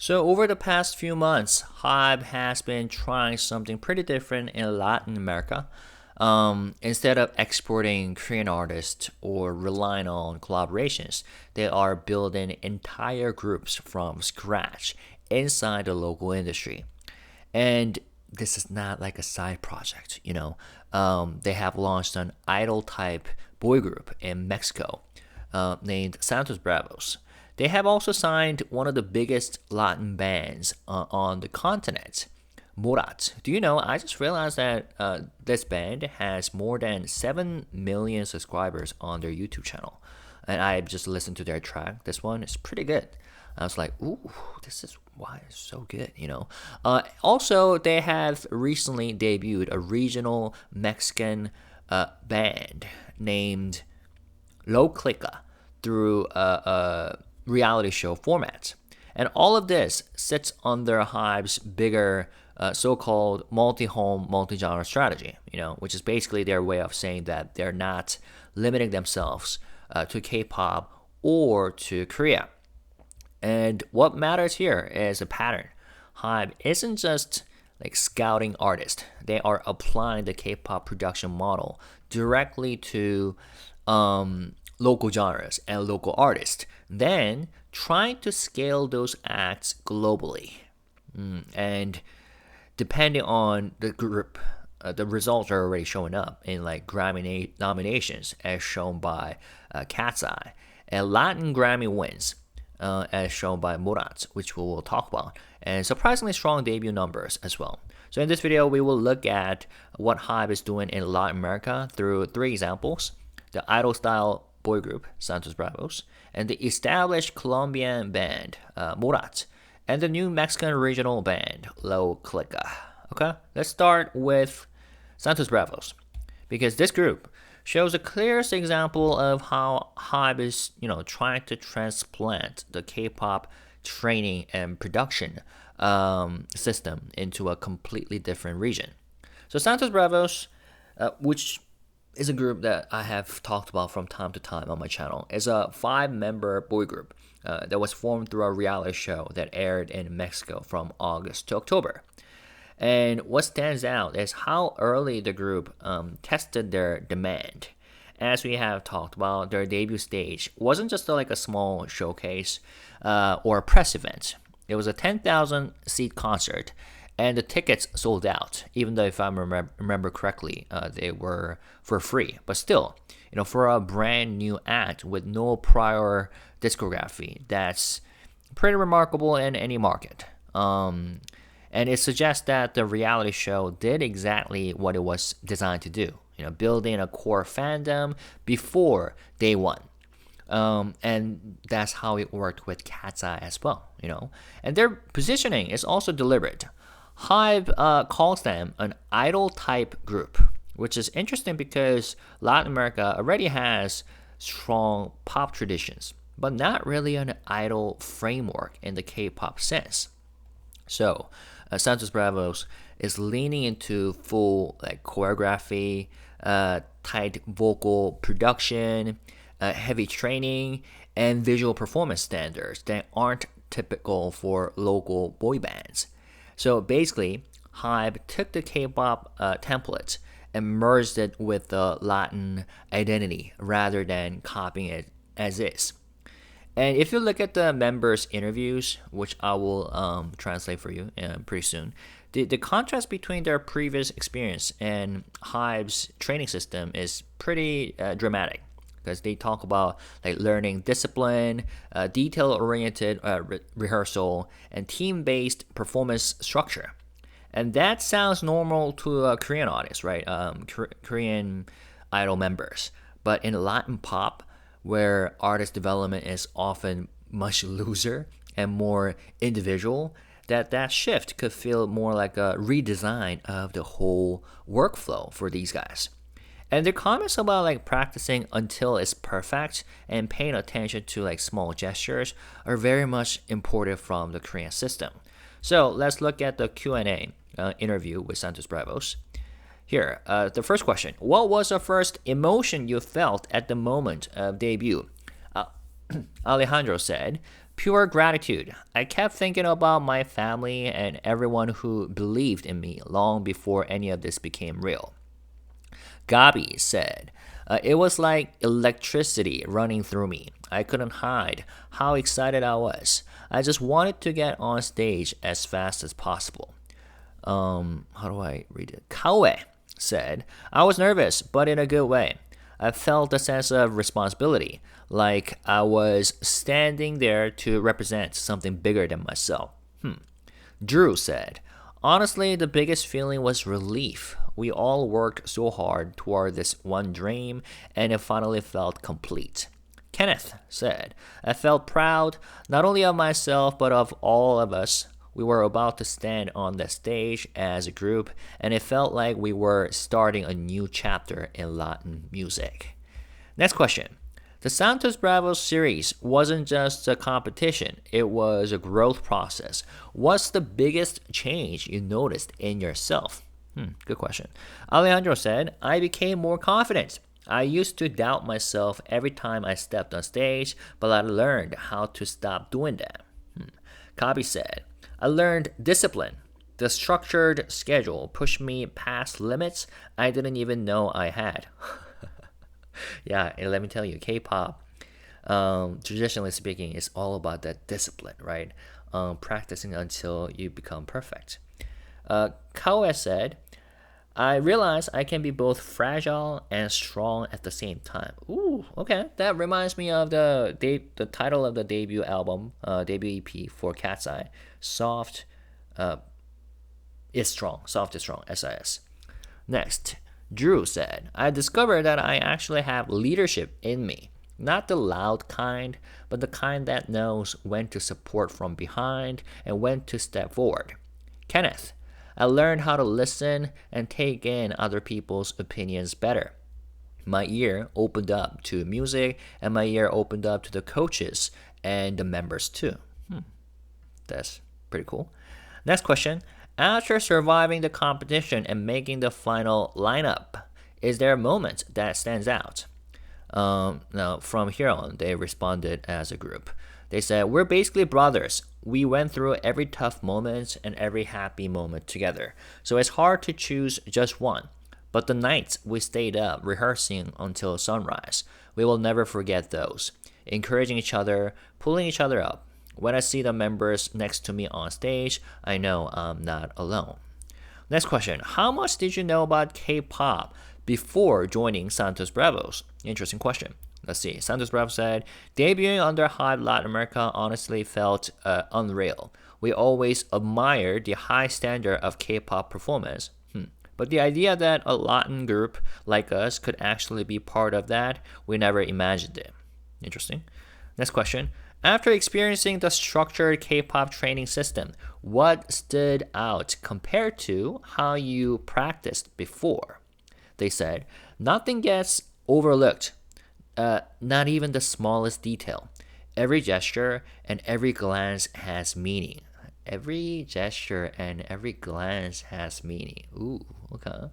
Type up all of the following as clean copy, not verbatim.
So over the past few months, HYBE has been trying something pretty different in Latin America. Instead of exporting Korean artists or relying on collaborations, they are building entire groups from scratch inside the local industry. And this is not like a side project. They have launched an idol type boy group in Mexico named Santos Bravos. They have also signed one of the biggest Latin bands on the continent, Morat. Do you know? I just realized that this band has more than 7 million subscribers on their YouTube channel. And I just listened to their track. This one is pretty good. I was like, ooh, this is why it's so good. Also, they have recently debuted a regional Mexican band named Low Clika through a reality show format. And all of this sits under HYBE's bigger so-called multi-home, multi-genre strategy, which is basically their way of saying that they're not limiting themselves to K-pop or to Korea. And what matters here is a pattern. HYBE isn't just like scouting artists. They are applying the K-pop production model directly to local genres and local artists, then trying to scale those acts globally. And depending on the group, the results are already showing up in like Grammy nominations, as shown by Cat's Eye, and Latin Grammy wins, as shown by Morat, which we will talk about, and surprisingly strong debut numbers as well. So in this video, we will look at what HYBE is doing in Latin America through 3 examples: the idol-style boy group, Santos Bravos, and the established Colombian band, Morat, and the new Mexican regional band, Low Clika. Okay, let's start with Santos Bravos, because this group shows the clearest example of how HYBE is, trying to transplant the K-pop training and production system into a completely different region. So Santos Bravos, which is a group that I have talked about from time to time on my channel, is a 5-member boy group that was formed through a reality show that aired in Mexico from August to October. And what stands out is how early the group tested their demand. As we have talked about, their debut stage wasn't just like a small showcase or a press event. It was a 10,000 seat concert, and the tickets sold out, even though if I remember correctly, they were for free. But still, for a brand new act with no prior discography, that's pretty remarkable in any market. And it suggests that the reality show did exactly what it was designed to do, building a core fandom before day one. And that's how it worked with Cat's Eye as well, And their positioning is also deliberate. HYBE calls them an idol-type group, which is interesting because Latin America already has strong pop traditions, but not really an idol framework in the K-pop sense. So, Santos Bravos is leaning into full choreography, tight vocal production, heavy training, and visual performance standards that aren't typical for local boy bands. So basically, HYBE took the K-pop template and merged it with the Latin identity rather than copying it as is. And if you look at the members' interviews, which I will translate for you pretty soon, the contrast between their previous experience and HYBE's training system is pretty dramatic, because they talk about learning discipline, detail-oriented rehearsal, and team-based performance structure. And that sounds normal to a Korean audience, right? Korean idol members. But in Latin pop, where artist development is often much looser and more individual, that shift could feel more like a redesign of the whole workflow for these guys. And their comments about practicing until it's perfect and paying attention to small gestures are very much imported from the Korean system. So let's look at the Q&A interview with Santos Bravos. Here, the first question: what was the first emotion you felt at the moment of debut? Alejandro said, Pure gratitude. I kept thinking about my family and everyone who believed in me long before any of this became real. Gabi said, it was like electricity running through me. I couldn't hide how excited I was. I just wanted to get on stage as fast as possible. How do I read it? Kawe said, I was nervous, but in a good way. I felt a sense of responsibility, like I was standing there to represent something bigger than myself. Drew said, honestly, the biggest feeling was relief. We all worked so hard toward this one dream, and it finally felt complete. Kenneth said, I felt proud not only of myself but of all of us. We were about to stand on the stage as a group, and it felt like we were starting a new chapter in Latin music. Next question. The Santos Bravos series wasn't just a competition, it was a growth process. What's the biggest change you noticed in yourself? Good question. Alejandro said, I became more confident. I used to doubt myself every time I stepped on stage, but I learned how to stop doing that. Kabi said, I learned discipline. The structured schedule pushed me past limits I didn't even know I had. Yeah, and let me tell you, K-pop, traditionally speaking, is all about that discipline, right? Practicing until you become perfect. Kawe said, I realized I can be both fragile and strong at the same time. Ooh, okay. That reminds me of the title of the debut album, debut EP for Cat's Eye. Soft is strong. Soft is strong. SIS. Next, Drew said, I discovered that I actually have leadership in me. Not the loud kind, but the kind that knows when to support from behind and when to step forward. Kenneth, I learned how to listen and take in other people's opinions better. My ear opened up to music, and my ear opened up to the coaches and the members too. That's pretty cool. Next question. After surviving the competition and making the final lineup, is there a moment that stands out? Now, from here on, they responded as a group. They said, we're basically brothers. We went through every tough moment and every happy moment together. So it's hard to choose just one. But the nights we stayed up rehearsing until sunrise, we will never forget those. Encouraging each other, pulling each other up. When I see the members next to me on stage, I know I'm not alone. Next question. How much did you know about K-pop before joining Santos Bravos? Interesting question. Let's see. Santos Bravos said, debuting under HYBE Latin America honestly felt unreal. We always admired the high standard of K-pop performance. But the idea that a Latin group like us could actually be part of that, we never imagined it. Interesting. Next question. After experiencing the structured K-pop training system, what stood out compared to how you practiced before? They said, nothing gets overlooked, not even the smallest detail. Every gesture and every glance has meaning. Every gesture and every glance has meaning. Ooh, okay.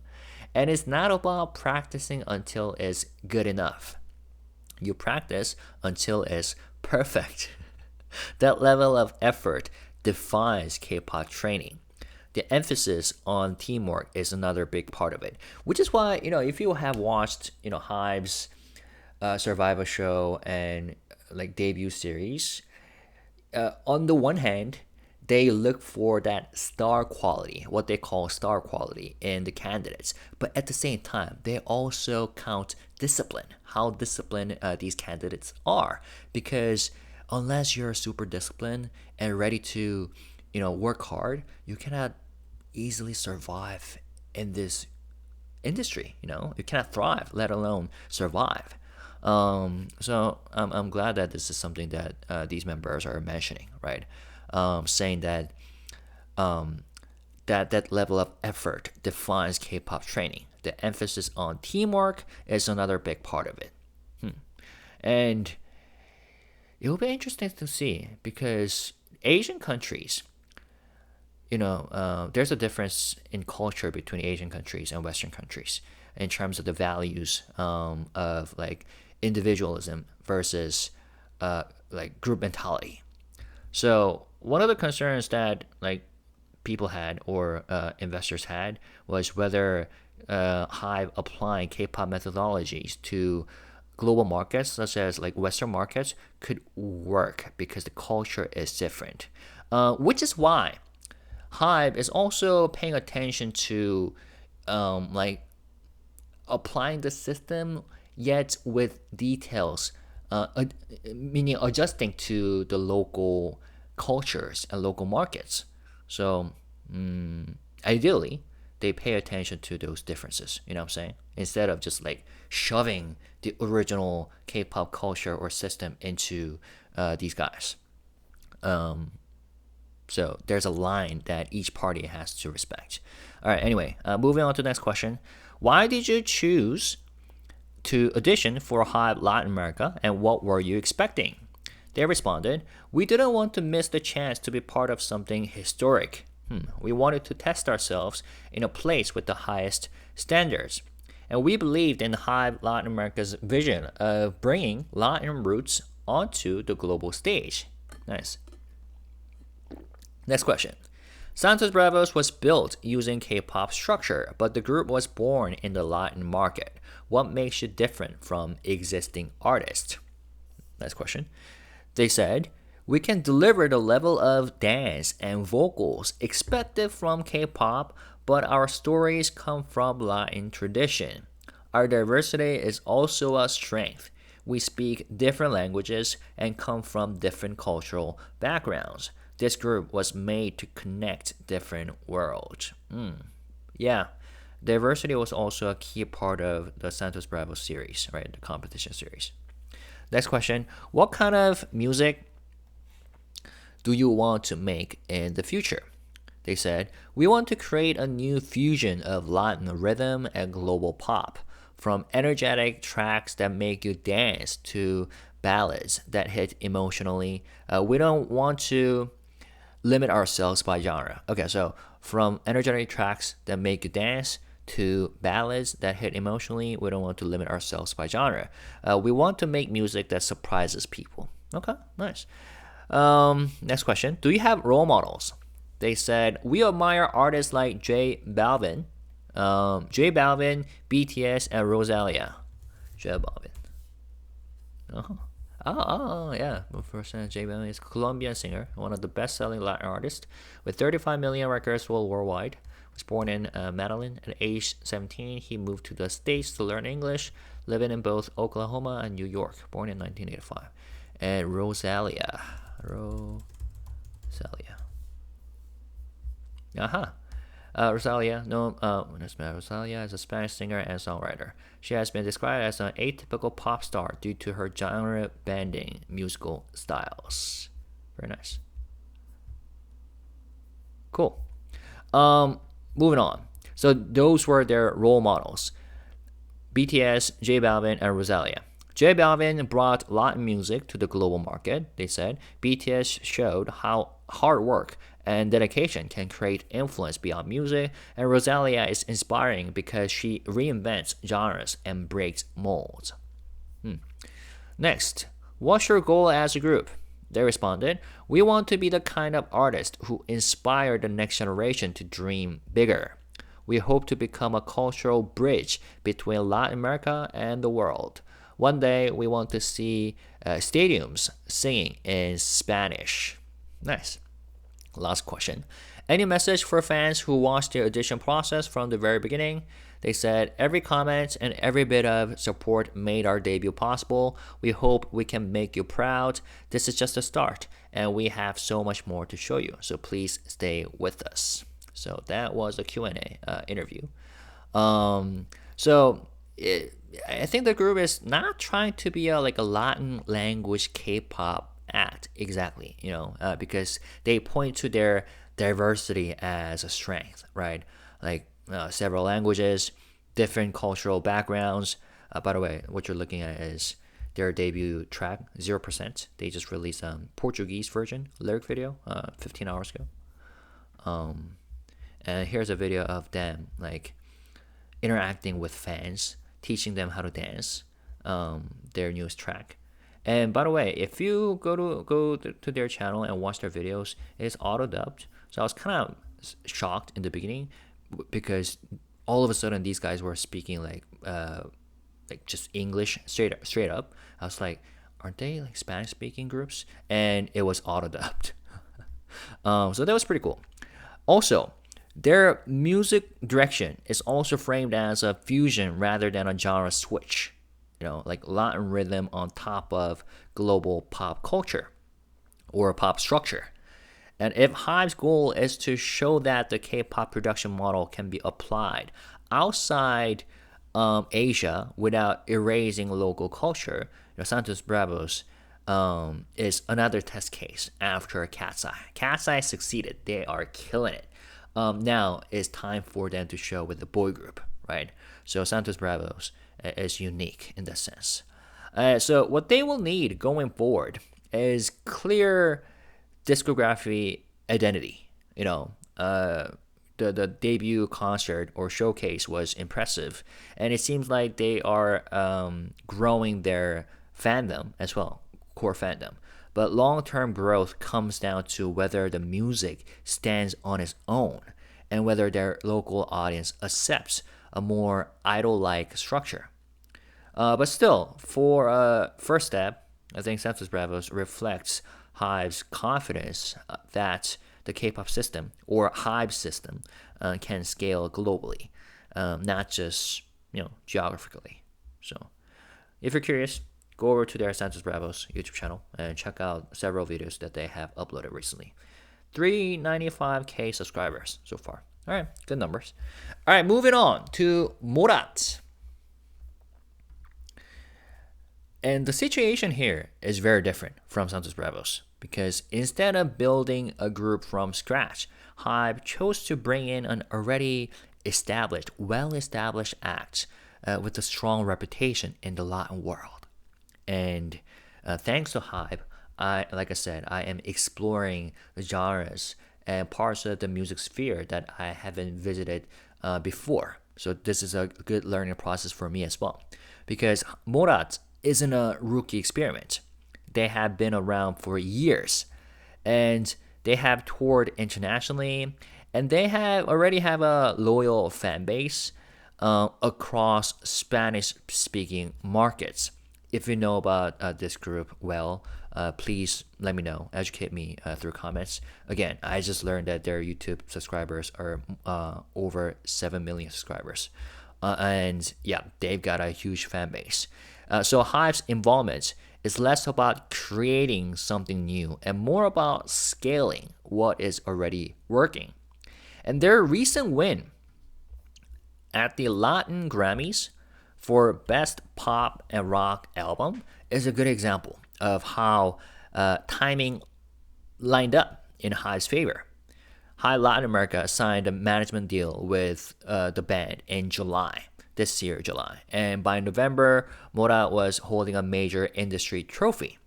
And it's not about practicing until it's good enough. You practice until it's perfect. That level of effort defines K-pop training. The emphasis on teamwork is another big part of it, which is why, if you have watched, Hive's Survivor show and like debut series, on the one hand, they look for that star quality, what they call star quality in the candidates. But at the same time, they also count discipline, how disciplined these candidates are. Because unless you're super disciplined and ready to, work hard, you cannot easily survive in this industry. You cannot thrive, let alone survive. So I'm glad that this is something that these members are mentioning, right? Saying that that level of effort defines K-pop training. The emphasis on teamwork is another big part of it. And it will be interesting to see because Asian countries, there's a difference in culture between Asian countries and Western countries in terms of the values of like individualism versus like group mentality. So one of the concerns that people had or investors had was whether Hive applying K-pop methodologies to global markets such as like Western markets could work because the culture is different, which is why Hive is also paying attention to like applying the system yet with details, meaning adjusting to the local cultures and local markets. So ideally, they pay attention to those differences. You know what I'm saying? Instead of just like shoving the original K-pop culture or system into these guys. So there's a line that each party has to respect. All right. Anyway, moving on to the next question. Why did you choose to audition for Hive Latin America, and what were you expecting? They responded, "We didn't want to miss the chance to be part of something historic. We wanted to test ourselves in a place with the highest standards. And we believed in Hive Latin America's vision of bringing Latin roots onto the global stage." Nice. Next question. Santos Bravos was built using K-pop structure, but the group was born in the Latin market. What makes you different from existing artists? Next question. They said, "We can deliver the level of dance and vocals expected from K-pop, but our stories come from Latin tradition. Our diversity is also a strength. We speak different languages and come from different cultural backgrounds. This group was made to connect different worlds." Yeah, diversity was also a key part of the Santos Bravos series, right? The competition series. Next question. What kind of music do you want to make in the future? They said, "We want to create a new fusion of Latin rhythm and global pop, from energetic tracks that make you dance to ballads that hit emotionally. We don't want to limit ourselves by genre." Okay, so from energetic tracks that make you dance to ballads that hit emotionally, we don't want to limit ourselves by genre. We want to make music that surprises people. Okay, nice. Next question. Do you have role models? They said, "We admire artists like J Balvin, BTS, and Rosalia." J Balvin. Uh-huh. Oh, yeah. Well, first, J Balvin is a Colombian singer, one of the best-selling Latin artists, with 35 million records sold worldwide. Was born in Medellin. At age 17, he moved to the States to learn English, living in both Oklahoma and New York. Born in 1985. And Rosalia. Aha. Rosalia is a Spanish singer and songwriter. She has been described as an atypical pop star due to her genre-bending musical styles. Very nice. Cool. Moving on. So those were their role models: BTS, J Balvin, and Rosalia. J Balvin brought Latin music to the global market, they said. BTS showed how hard work and dedication can create influence beyond music, and Rosalia is inspiring because she reinvents genres and breaks molds. Next, what's your goal as a group? They responded, "We want to be the kind of artist who inspire the next generation to dream bigger. We hope to become a cultural bridge between Latin America and the world. One day, we want to see stadiums singing in Spanish." Nice. Last question. Any message for fans who watched the audition process from the very beginning? They said, "Every comment and every bit of support made our debut possible. We hope we can make you proud. This is just a start, and we have so much more to show you. So please stay with us." So that was a Q&A interview. I think the group is not trying to be like a Latin language K-pop act exactly, because they point to their diversity as a strength, right? Like several languages, different cultural backgrounds. By the way, what you're looking at is their debut track, 0%. They just released a Portuguese version lyric video 15 hours ago. And here's a video of them like interacting with fans, teaching them how to dance, their newest track. And by the way, if you go to their channel and watch their videos, it's auto dubbed. So I was kind of shocked in the beginning because all of a sudden these guys were speaking like just English straight up. I was like, aren't they like Spanish speaking groups? And it was auto dubbed. So that was pretty cool. Also, their music direction is also framed as a fusion rather than a genre switch. Like Latin rhythm on top of global pop culture or pop structure. And if HYBE's goal is to show that the K-pop production model can be applied outside Asia without erasing local culture, Santos Bravos is another test case after Cat's Eye. Cat's Eye succeeded. They are killing it. Now it's time for them to show with the boy group, right? So Santos Bravos is unique in that sense. So what they will need going forward is clear discography identity. The debut concert or showcase was impressive, and it seems like they are growing their fandom as well, core fandom. But long-term growth comes down to whether the music stands on its own and whether their local audience accepts a more idol-like structure. But still, for first step, I think Santos Bravos reflects HYBE's confidence that the K-pop system or HYBE system can scale globally, not just geographically. So, if you're curious, go over to their Santos Bravos YouTube channel and check out several videos that they have uploaded recently. 395K subscribers so far. All right, good numbers. All right, moving on to Morat. And the situation here is very different from Santos Bravos because instead of building a group from scratch, HYBE chose to bring in an already established, well-established act with a strong reputation in the Latin world. And thanks to HYBE, like I said, I am exploring the genres and parts of the music sphere that I haven't visited before. So this is a good learning process for me as well. Because Morat isn't a rookie experiment. They have been around for years. And they have toured internationally. And they already have a loyal fan base across Spanish-speaking markets. If you know about this group well, please let me know, educate me through comments. Again, I just learned that their YouTube subscribers are over 7 million subscribers. And yeah, they've got a huge fan base. So HYBE's involvement is less about creating something new and more about scaling what is already working. And their recent win at the Latin Grammys for Best Pop and Rock Album is a good example of how timing lined up in HYBE's favor. HYBE Latin America signed a management deal with the band in July, this year, July. And by November, Morat was holding a major industry trophy.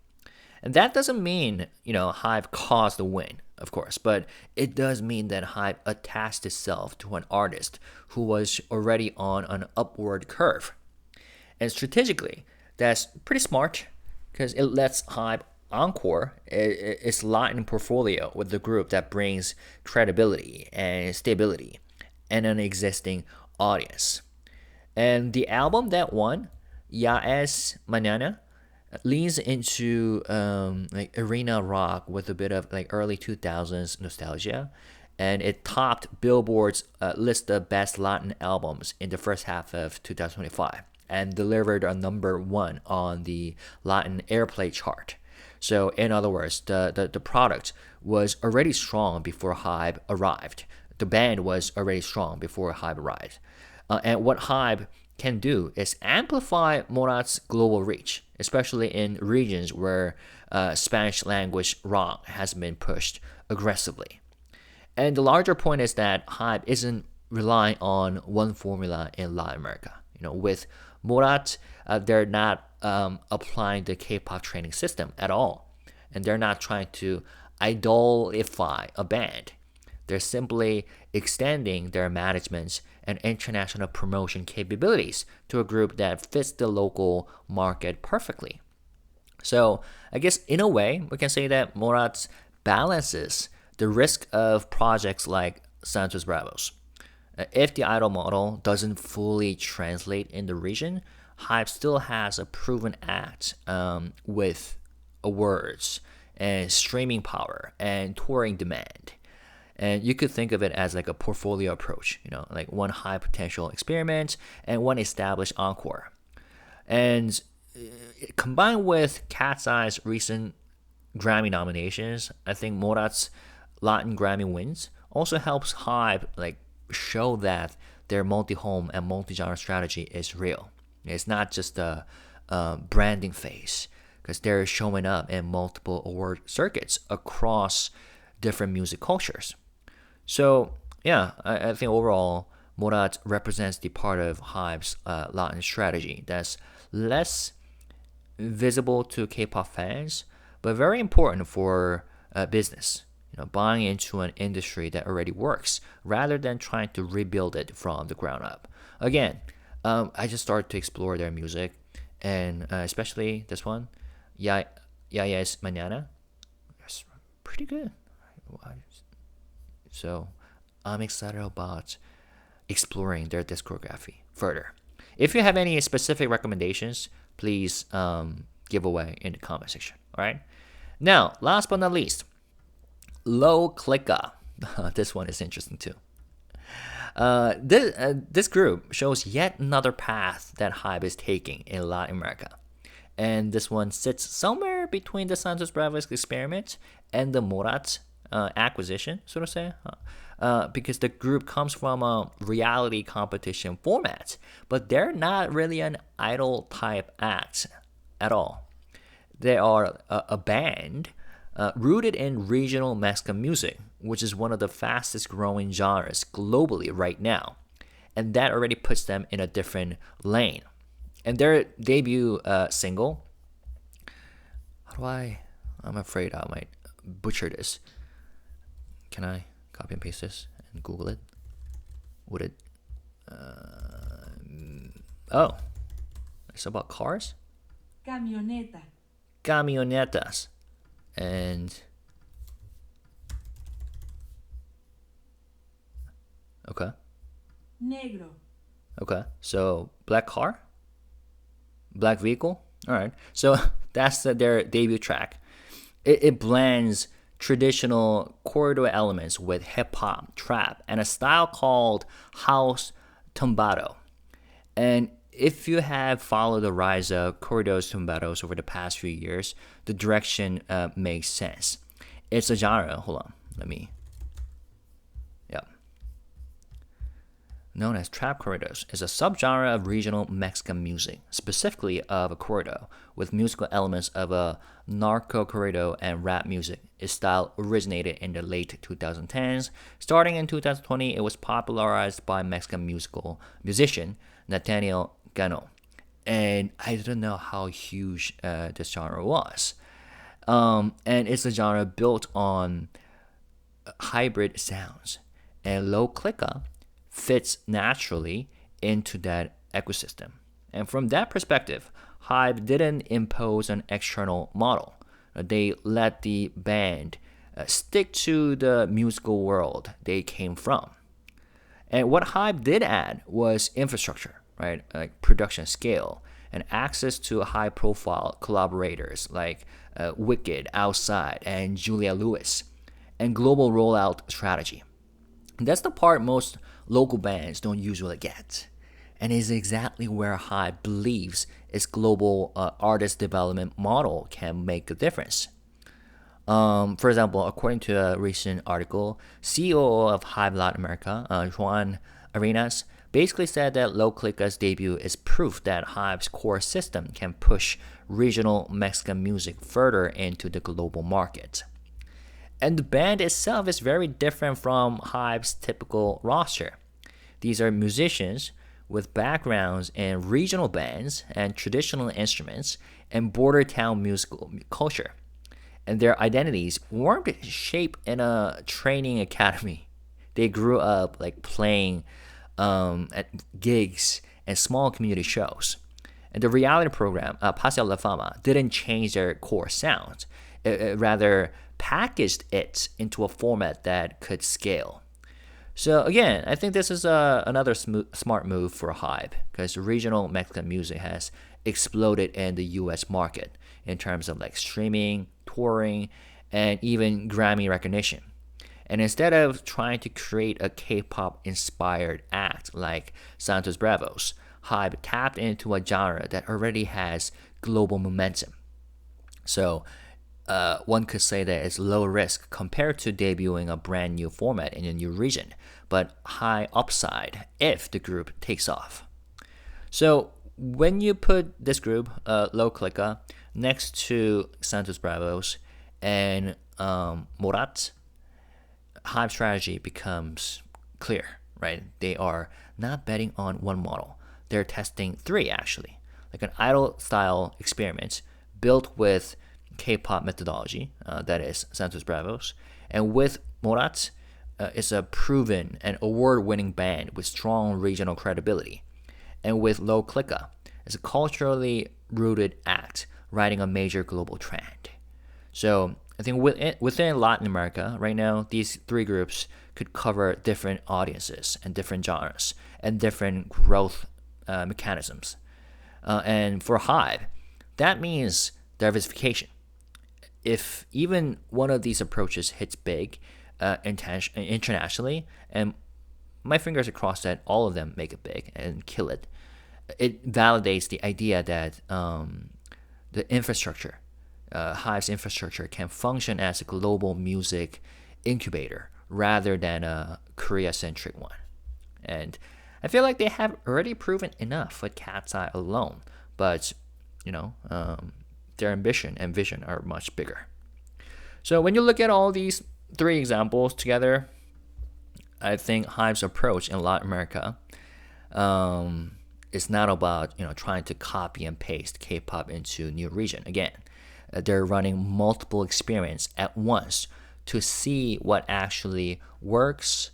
And that doesn't mean, HYBE caused the win, of course, but it does mean that HYBE attached itself to an artist who was already on an upward curve. And strategically, that's pretty smart because it lets HYBE encore its Latin portfolio with the group that brings credibility and stability and an existing audience. And the album that won, Ya Es Mañana, leans into like arena rock with a bit of like early 2000s nostalgia, and it topped Billboard's list of best Latin albums in the first half of 2025 and delivered a #1 on the Latin airplay chart. So in other words, the product was already strong before HYBE arrived. The band was already strong before HYBE arrived. And what HYBE can do is amplify Morat's global reach, especially in regions where Spanish language rock has been pushed aggressively. And the larger point is that HYBE isn't relying on one formula in Latin America. With Morat, they're not applying the K-pop training system at all. And they're not trying to idolify a band. They're simply extending their management and international promotion capabilities to a group that fits the local market perfectly. So I guess in a way, we can say that Morat balances the risk of projects like Santos Bravos. If the idol model doesn't fully translate in the region, Hive still has a proven act with awards and streaming power and touring demand. And you could think of it as like a portfolio approach, like one high potential experiment and one established encore. And combined with Cat's Eye's recent Grammy nominations, I think Morat's Latin Grammy wins also helps Hype like show that their multi-home and multi-genre strategy is real. It's not just a branding phase because they're showing up in multiple award circuits across different music cultures. So yeah, I think overall Morat represents the part of Hype's Latin strategy that's less visible to K-pop fans, but very important for business. Buying into an industry that already works rather than trying to rebuild it from the ground up. Again, I just started to explore their music, and especially this one, Ya Ya Es Mañana. It's pretty good. So I'm excited about exploring their discography further. If you have any specific recommendations, please give away in the comment section. All right. Now, last but not least, Low Clika. This one is interesting too. This group shows yet another path that Hybe is taking in Latin America. And this one sits somewhere between the Santos Bravos experiment and the Morat acquisition, so to say. Because the group comes from a reality competition format, but they're not really an idol type act at all. They are a band rooted in regional Mexican music, which is one of the fastest growing genres globally right now. And that already puts them in a different lane. And their debut single, I'm afraid I might butcher this. Can I copy and paste this and Google it? Would it? Oh, it's about cars? Camioneta. Camionetas. And okay. Negro. Okay. So black car? Black vehicle? Alright. So that's their debut track. It blends traditional corridor elements with hip hop, trap, and a style called house tumbado. And if you have followed the rise of corridors tumbados over the past few years, the direction makes sense. It's a genre. Hold on, yeah, known as trap corridos, is a subgenre of regional Mexican music, specifically of a corrido, with musical elements of a narco corrido and rap music. Its style originated in the late 2010s. Starting in 2020, it was popularized by Mexican musician Nathaniel Gano. And I didn't know how huge this genre was. And it's a genre built on hybrid sounds. And Low Clika fits naturally into that ecosystem. And from that perspective, Hive didn't impose an external model. They let the band stick to the musical world they came from. And what Hive did add was infrastructure, right? Like production scale and access to high-profile collaborators like Wicked, Outside, and Julia Lewis, and global rollout strategy. That's the part most local bands don't usually get, and is exactly where Hive believes its global artist development model can make a difference. For example, according to a recent article, COO of Hive Latin America, Juan Arenas, basically said that Low Clika's debut is proof that Hive's core system can push regional Mexican music further into the global market. And the band itself is very different from Hive's typical roster. These are musicians with backgrounds in regional bands and traditional instruments and border town musical culture. And their identities weren't shaped in a training academy. They grew up like playing at gigs and small community shows. And the reality program, Paseo La Fama, didn't change their core sound. It rather packaged it into a format that could scale. So again, I think this is another smart move for HYBE because regional Mexican music has exploded in the U.S. market in terms of like streaming, touring, and even Grammy recognition. And instead of trying to create a K-pop inspired act like Santos Bravos, HYBE tapped into a genre that already has global momentum. So one could say that it's low risk compared to debuting a brand new format in a new region, but high upside if the group takes off. So when you put this group, Low Clika, next to Santos Bravos and Morat, HYBE strategy becomes clear, right? They are not betting on one model. They're testing three actually, like an idol style experiment built with K-pop methodology, that is Santos Bravos, and with Morat, is a proven and award-winning band with strong regional credibility, and with Low Clika, is a culturally rooted act riding a major global trend. So I think within Latin America right now, these three groups could cover different audiences and different genres and different growth mechanisms. And for HYBE, that means diversification. If even one of these approaches hits big internationally, and my fingers are crossed that all of them make it big and kill it, it validates the idea that the infrastructure, HYBE's infrastructure, can function as a global music incubator rather than a Korea-centric one. And I feel like they have already proven enough with Cat's Eye alone, but their ambition and vision are much bigger. So when you look at all these three examples together, I think HYBE's approach in Latin America is not about trying to copy and paste K-pop into a new region. Again, they're running multiple experiments at once to see what actually works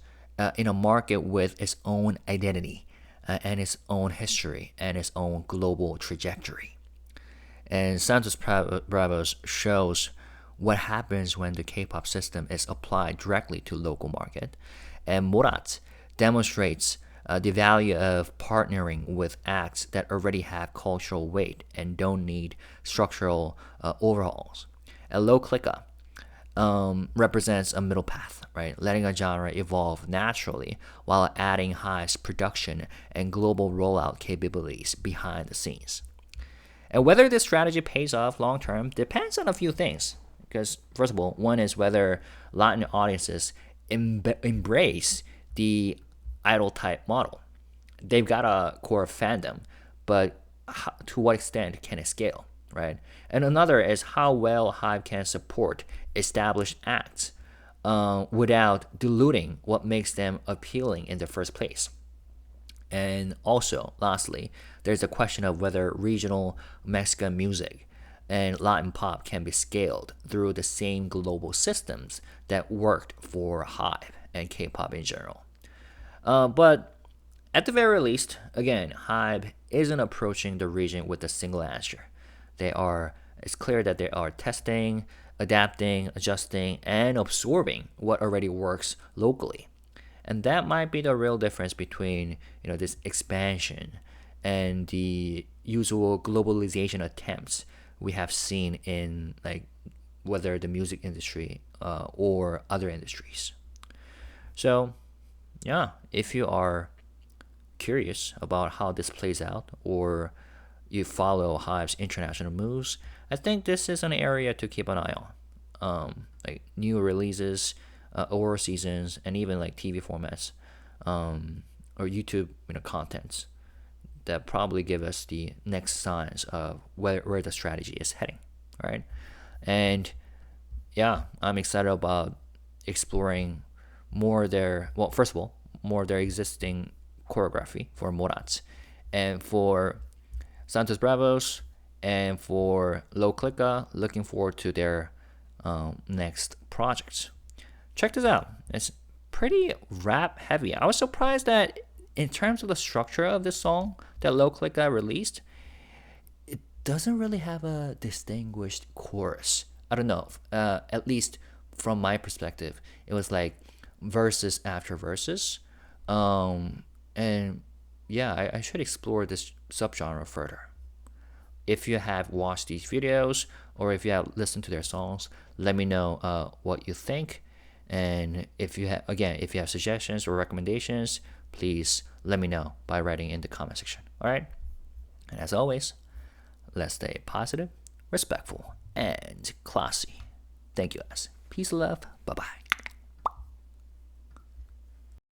in a market with its own identity and its own history and its own global trajectory. And Santos Bravos shows what happens when the K-pop system is applied directly to local market. And Morat demonstrates the value of partnering with acts that already have cultural weight and don't need structural overhauls. And Low Clika represents a middle path, right? Letting a genre evolve naturally while adding HYBE's production and global rollout capabilities behind the scenes. And whether this strategy pays off long term depends on a few things. Because, first of all, one is whether Latin audiences embrace the idol type model. They've got a core fandom, but to what extent can it scale, right? And another is how well HYBE can support established acts without diluting what makes them appealing in the first place. And also, lastly, there's a question of whether regional Mexican music and Latin pop can be scaled through the same global systems that worked for HYBE and K-pop in general. But at the very least, again, HYBE isn't approaching the region with a single answer. It's clear that they are testing, adapting, adjusting, and absorbing what already works locally. And that might be the real difference between this expansion and the usual globalization attempts we have seen in whether the music industry or other industries. So yeah, if you are curious about how this plays out or you follow HYBE's international moves, I think this is an area to keep an eye on. Like new releases, or seasons, and even like TV formats or YouTube contents that probably give us the next signs of where the strategy is heading, right? And yeah, I'm excited about exploring more first of all, more their existing choreography for Morat, and for Santos Bravos, and for Low Clika, looking forward to their next projects. Check this out. It's pretty rap heavy. I was surprised that in terms of the structure of this song that Low Clika released, doesn't really have a distinguished chorus. I don't know. At least from my perspective, it was like verses after verses. And yeah, I should explore this subgenre further. If you have watched these videos or if you have listened to their songs, let me know what you think. And if you have, again, if you have suggestions or recommendations, please let me know by writing in the comment section. All right. And as always, let's stay positive, respectful, and classy. Thank you guys. Peace, love. Bye bye.